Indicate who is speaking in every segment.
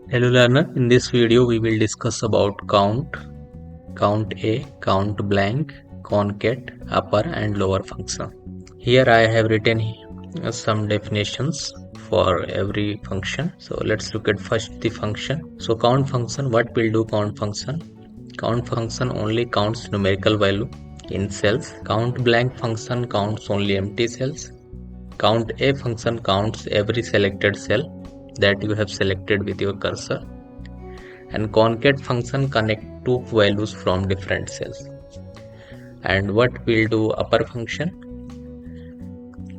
Speaker 1: Hello learner, in this video we will discuss about count, count A, count blank, concat, upper and lower function. Here I have written some definitions for every function. So let's look at first the function. So count function, what will do count function? Count function only counts numerical value in cells. Count blank function counts only empty cells. Count A function counts every selected cell that you have selected with your cursor, and concat function connect two values from different cells. And what will do upper function?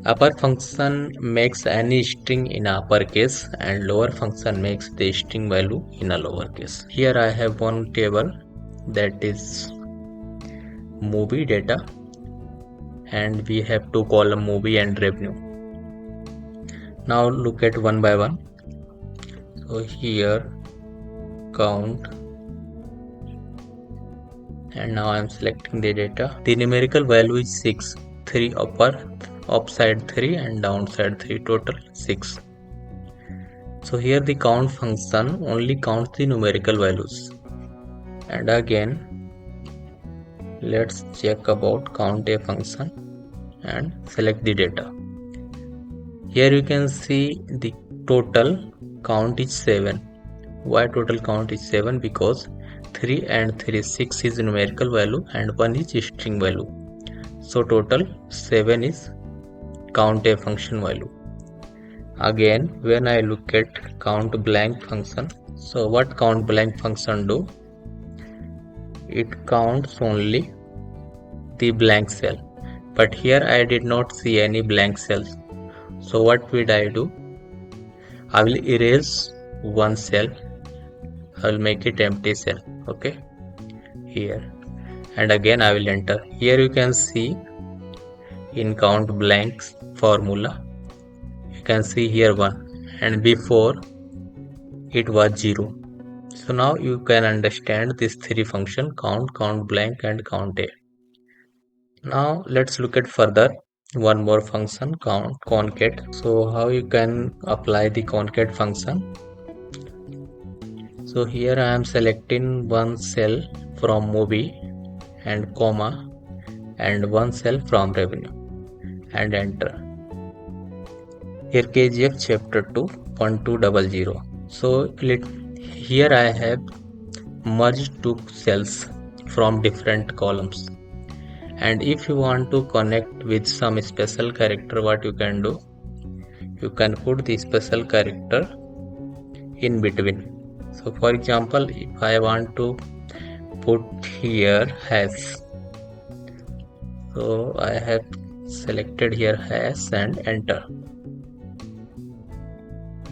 Speaker 1: Upper function makes any string in uppercase and lower function makes the string value in a lowercase. Here I have one table that is movie data, and we have two column movie and revenue. Now look at one by one. So here count, and now I am selecting the data. The numerical value is 6, 3 upside 3 and downside 3, total 6. So here the count function only counts the numerical values. And again let's check about count A function and select the data. Here you can see the total count is 7. Why total count is 7? Because 3 and 3, 6 is numerical value and 1 is string value. So total 7 is count A function value. Again, when I look at count blank function, so what count blank function do? It counts only the blank cell. But here I did not see any blank cells. So what will I do? I will erase one cell. I will make it empty cell. Okay, here, and again I will enter. Here you can see in count blanks formula, you can see here 1 and before it was 0. So now you can understand these three function: count, count blank and count A. Now let's look at further one more function, count concat. So how you can apply the concat function? So here I am selecting one cell from movie and comma and one cell from revenue and enter. Here KGF chapter 2 1200. So here I have merged two cells from different columns, and if you want to connect with some special character, what you can do? You can put the special character in between. So for example, if I want to put here hash, so I have selected here hash and enter.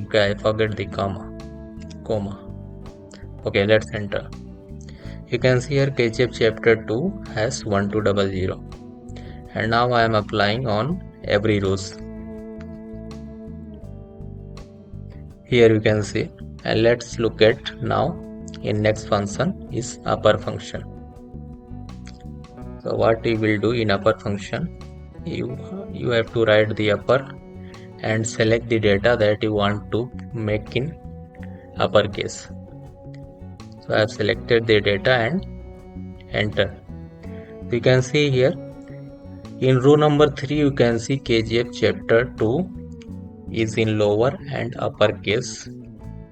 Speaker 1: Okay, I forget the comma. Okay, let's enter. You can see here KGF chapter 2 has 1200, and now I am applying on every rows. Here you can see, and let's look at now in next function is upper function. So what you will do in upper function, you have to write the upper and select the data that you want to make in uppercase. So I have selected the data and enter. You can see here in row number 3 you can see KGF chapter 2 is in lower and uppercase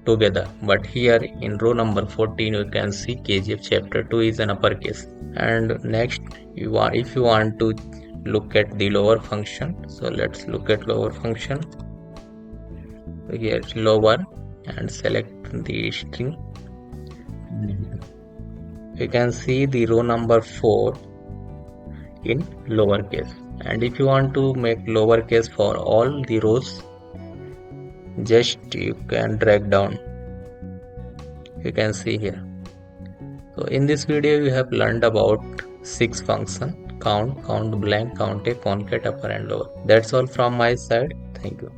Speaker 1: together, but here in row number 14 you can see KGF chapter 2 is an uppercase. And next, if you want to look at the lower function, so let's look at lower function. So here lower and select the string. You can see the row number 4 in lowercase, and if you want to make lowercase for all the rows, just you can drag down. You can see here. So in this video you have learned about 6 functions: count, count blank, count A, concat, upper and lower. That's all from my side. Thank you.